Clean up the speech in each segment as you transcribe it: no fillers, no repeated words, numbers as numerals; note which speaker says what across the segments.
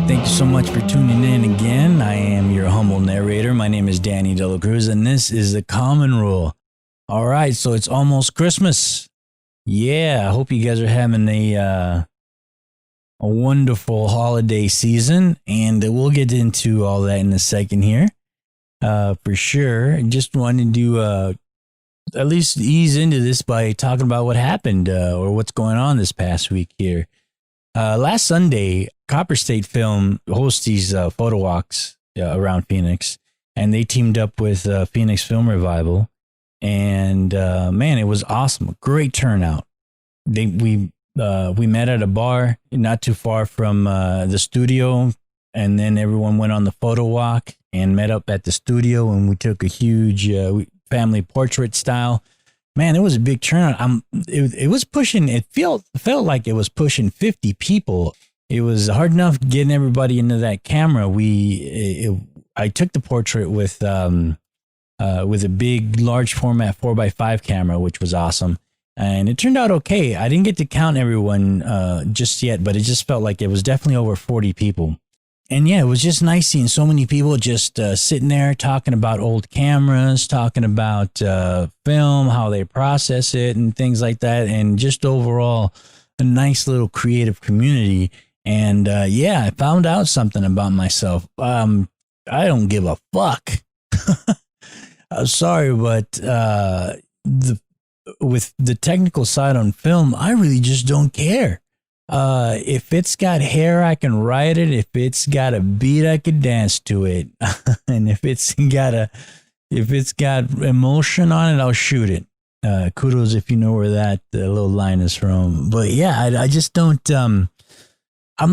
Speaker 1: Thank you so much for tuning in again. I am your humble narrator. My name is Danny De La Cruz, and this is The Common Rule. All right, so it's almost Christmas. Yeah, I hope you guys are having a wonderful holiday season, and we'll get into all that in a second here, for sure. Just wanted to at least ease into this by talking about what happened or what's going on this past week here. Last Sunday, Copper State Film hosts these photo walks around Phoenix, and they teamed up with Phoenix Film Revival, and man, it was awesome. A great turnout. We met at a bar not too far from the studio, and then everyone went on the photo walk and met up at the studio, and we took a huge family portrait style. Man, it was a big turnout. It was pushing. It felt like it was pushing 50 people. It was hard enough getting everybody into that camera. I took the portrait with a big, large format 4x5 camera, which was awesome, and it turned out okay. I didn't get to count everyone just yet, but it just felt like it was definitely over 40 people. And yeah, it was just nice seeing so many people just sitting there talking about old cameras, talking about film, how they process it and things like that. And just overall, a nice little creative community. And yeah, I found out something about myself. I don't give a fuck. I'm sorry, but with the technical side on film, I really just don't care. If it's got hair, I can write it. If it's got a beat, I can dance to it. And if it's got emotion on it, I'll shoot it. Kudos if you know where that little line is from. But yeah, I just don't, I'm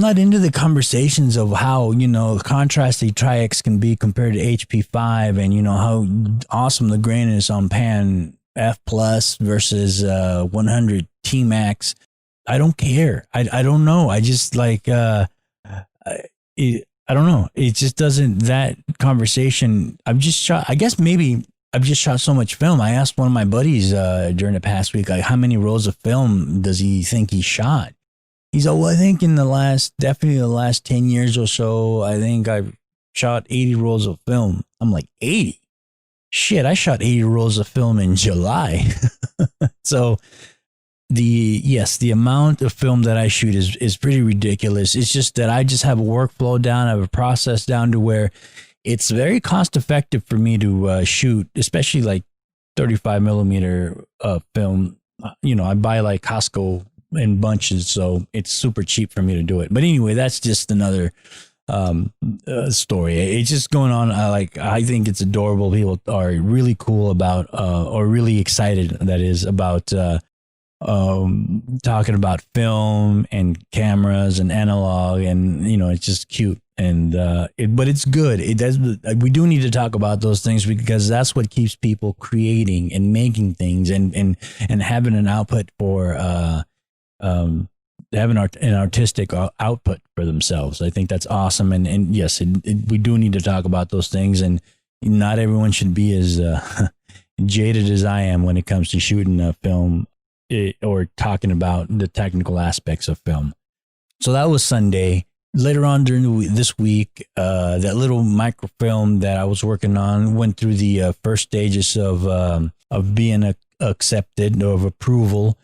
Speaker 1: not into the conversations of how, contrasty Tri-X can be compared to HP5 and, how awesome the grain is on Pan F plus versus 100 T-Max. I don't care. I don't know. I just like, I don't know. It just doesn't, that conversation, I guess maybe I've just shot so much film. I asked one of my buddies during the past week, like, how many rolls of film does he think he shot? He's like, well, I think definitely the last 10 years or so, I think I've shot 80 rolls of film. I'm like, 80? Shit, I shot 80 rolls of film in July. So, the amount of film that I shoot is pretty ridiculous. It's just that I just have a workflow down, I have a process down to where it's very cost effective for me to shoot, especially like 35 millimeter film. I buy like Costco in bunches, so it's super cheap for me to do it. But anyway, that's just another story. It's just going on. I think it's adorable. People are really cool about or really excited, that is, about talking about film and cameras and analog, and it's just cute, and but it's good. We do need to talk about those things, because that's what keeps people creating and making things and having an output for having an artistic output for themselves. I think that's awesome, and yes, we do need to talk about those things, and not everyone should be as jaded as I am when it comes to shooting a film or talking about the technical aspects of film. So that was Sunday. Later on during this week, that little microfilm that I was working on went through the first stages of being accepted, of approval.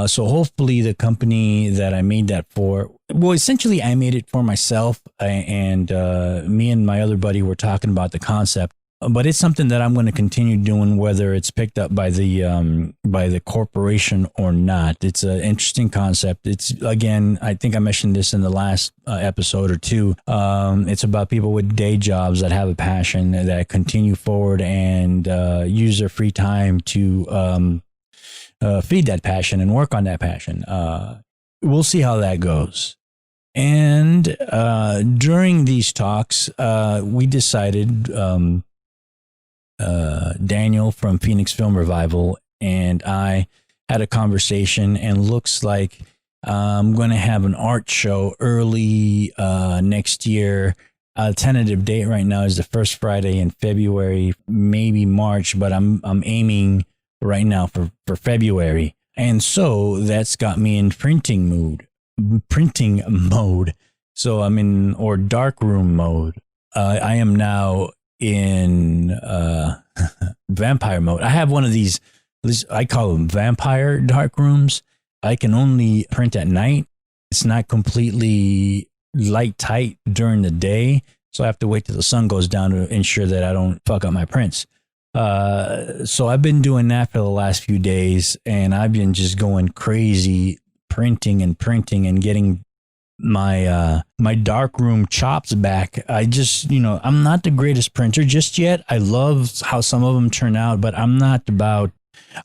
Speaker 1: So hopefully the company that I made that for, well, essentially I made it for myself, and me and my other buddy were talking about the concept. But it's something that I'm going to continue doing, whether it's picked up by the corporation or not. It's an interesting concept. It's, again, I think I mentioned this in the last episode or two. It's about people with day jobs that have a passion, that continue forward and use their free time to feed that passion and work on that passion. We'll see how that goes. And during these talks, we decided, Daniel from Phoenix Film Revival and I had a conversation, and looks like I'm going to have an art show early next year. Tentative date right now is the first Friday in February, maybe March, but I'm aiming right now for February. And so that's got me in printing mode. So I'm in or dark room mode. I am now in vampire mode. I have one of these. I call them vampire dark rooms. I can only print at night. It's not completely light tight during the day, so I have to wait till the sun goes down to ensure that I don't fuck up my prints. So I've been doing that for the last few days, and I've been just going crazy printing and getting my dark room chops back. I just, I'm not the greatest printer just yet. I love how some of them turn out, but I'm not about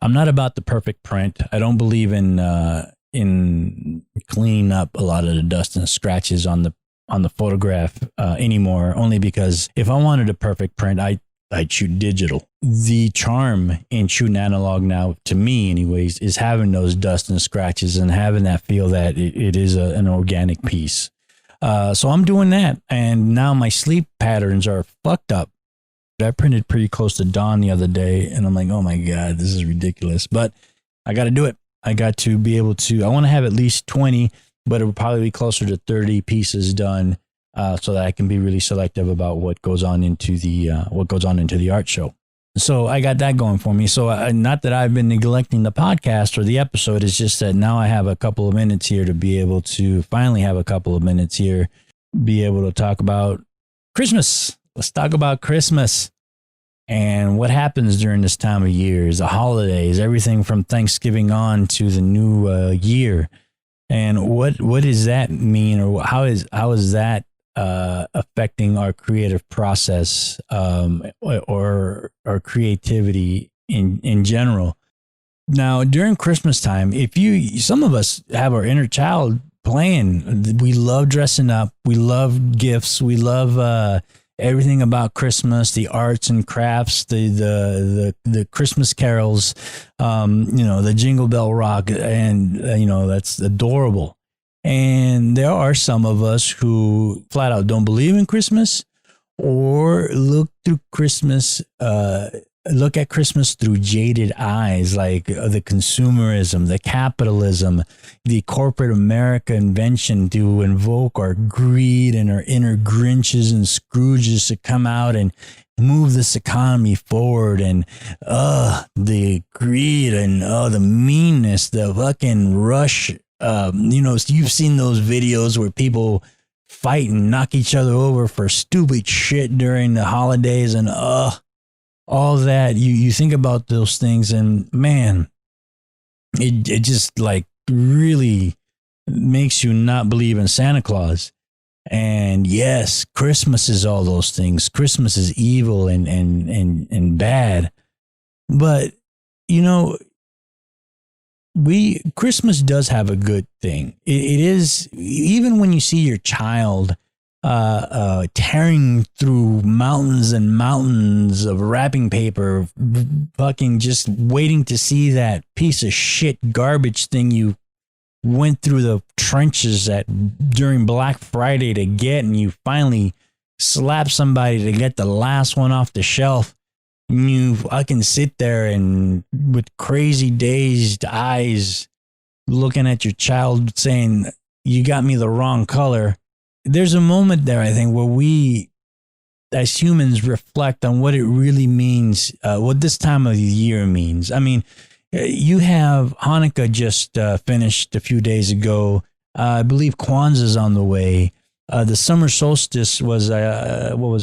Speaker 1: the perfect print. I don't believe in cleaning up a lot of the dust and scratches on the photograph anymore, only because if I wanted a perfect print, I'd shoot digital. The charm in shooting analog now, to me anyways, is having those dust and scratches and having that feel that it is an organic piece. So I'm doing that, and now my sleep patterns are fucked up. I printed pretty close to dawn the other day, and I'm like, oh my God, this is ridiculous. But I got to do it. I got to be able to, I want to have at least 20, but it will probably be closer to 30 pieces done, so that I can be really selective about what goes on into the art show. So I got that going for me. So not that I've been neglecting the podcast or the episode, it's just that now I have a couple of minutes here to be able to finally have a couple of minutes here, be able to talk about Christmas. Let's talk about Christmas and what happens during this time of year, the holidays, everything from Thanksgiving on to the new year. And what does that mean, or how is that affecting our creative process, or our creativity in general? Now, during Christmas time, some of us have our inner child playing. We love dressing up. We love gifts. We love everything about Christmas, the arts and crafts, the Christmas carols, the Jingle Bell Rock, and that's adorable. And there are some of us who flat out don't believe in Christmas, or look at Christmas through jaded eyes, like the consumerism, the capitalism, the corporate America invention to invoke our greed and our inner Grinches and Scrooges to come out and move this economy forward. And the greed and the meanness, the fucking rush. You've seen those videos where people fight and knock each other over for stupid shit during the holidays, and all that. You think about those things, and man, it just like really makes you not believe in Santa Claus. And yes, Christmas is all those things. Christmas is evil and bad. But Christmas does have a good thing. It is, even when you see your child tearing through mountains and mountains of wrapping paper, fucking just waiting to see that piece of shit garbage thing you went through the trenches during Black Friday to get, and you finally slap somebody to get the last one off the shelf. I can sit there and with crazy dazed eyes looking at your child saying, you got me the wrong color. There's a moment there, I think, where we as humans reflect on what it really means, what this time of the year means. I mean, you have Hanukkah just finished a few days ago. I believe Kwanzaa's on the way. The summer solstice was,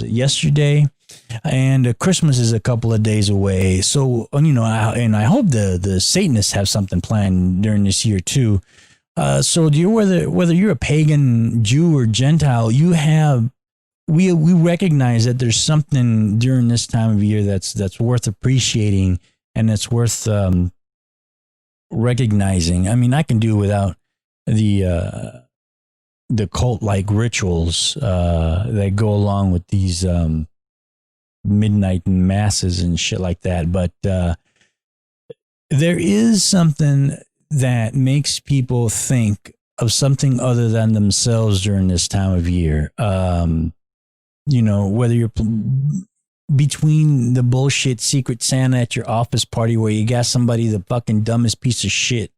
Speaker 1: yesterday? And Christmas is a couple of days away. So, I hope the Satanists have something planned during this year too. So whether you're a pagan, Jew, or Gentile, we recognize that there's something during this time of year that's worth appreciating, and that's worth recognizing. I mean, I can do without the cult-like rituals that go along with these midnight masses and shit like that. But there is something that makes people think of something other than themselves during this time of year. Whether you're between the bullshit Secret Santa at your office party where you got somebody the fucking dumbest piece of shit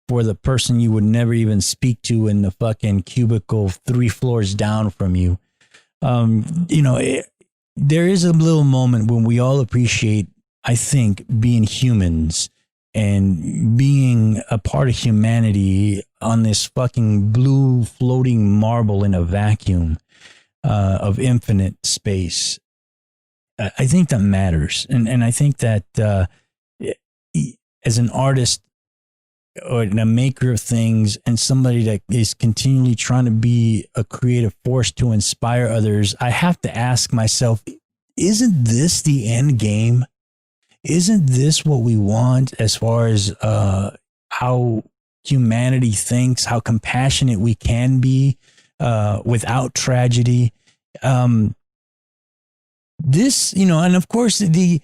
Speaker 1: for the person you would never even speak to in the fucking cubicle 3 floors down from you. There is a little moment when we all appreciate, I think, being humans and being a part of humanity on this fucking blue floating marble in a vacuum of infinite space. I think that matters. And I think that as an artist or a maker of things and somebody that is continually trying to be a creative force to inspire others, I have to ask myself, isn't this the end game? Isn't this what we want as far as how humanity thinks, how compassionate we can be without tragedy? This, and of course the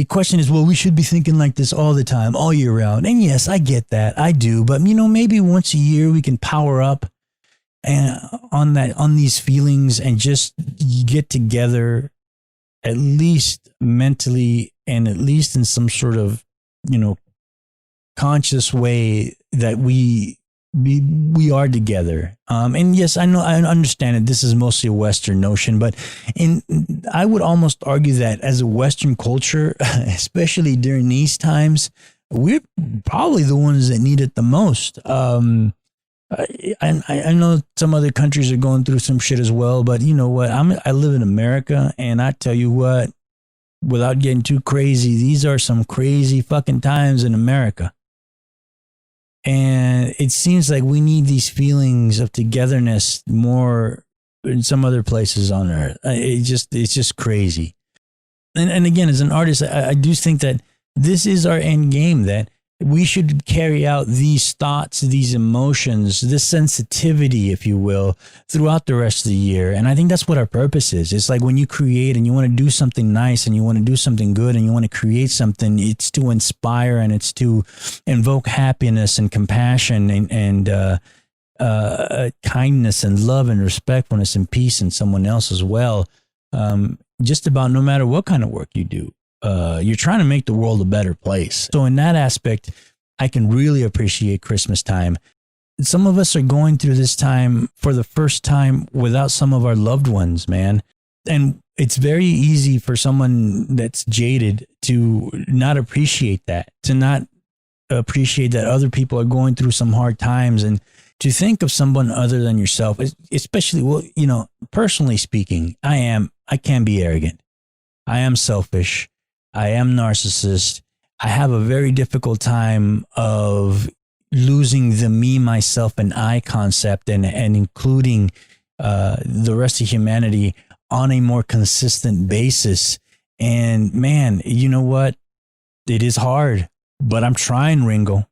Speaker 1: question is, well, we should be thinking like this all the time, all year round. And yes, I get that. I do. But, maybe once a year we can power up and on these feelings and just get together, at least mentally and at least in some sort of, conscious way that we are together. And yes, I understand that this is mostly a Western notion, but I would almost argue that as a Western culture, especially during these times, we're probably the ones that need it the most. I know some other countries are going through some shit as well, but you know what? I live in America, and I tell you what, without getting too crazy, these are some crazy fucking times in America. And it seems like we need these feelings of togetherness more in some other places on earth. It's just crazy. And again, as an artist, I do think that this is our end game, that we should carry out these thoughts, these emotions, this sensitivity, if you will, throughout the rest of the year. And I think that's what our purpose is. It's like when you create and you want to do something nice and you want to do something good and you want to create something, it's to inspire and it's to invoke happiness and compassion and kindness and love and respectfulness and peace in someone else as well. Just about no matter what kind of work you do. You're trying to make the world a better place. So in that aspect, I can really appreciate Christmas time. Some of us are going through this time for the first time without some of our loved ones, man. And it's very easy for someone that's jaded to not appreciate that, to not appreciate that other people are going through some hard times, and to think of someone other than yourself, especially, well, personally speaking, I can be arrogant. I am selfish. I am narcissist. I have a very difficult time of losing the me, myself, and I concept and including the rest of humanity on a more consistent basis. And man, you know what? It is hard, but I'm trying, Ringo.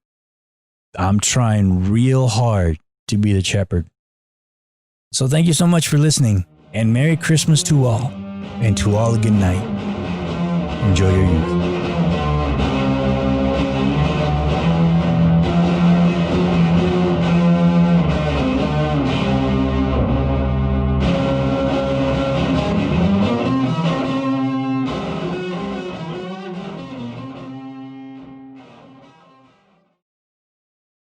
Speaker 1: I'm trying real hard to be the shepherd. So thank you so much for listening, and Merry Christmas to all, and to all a good night. Enjoy your youth.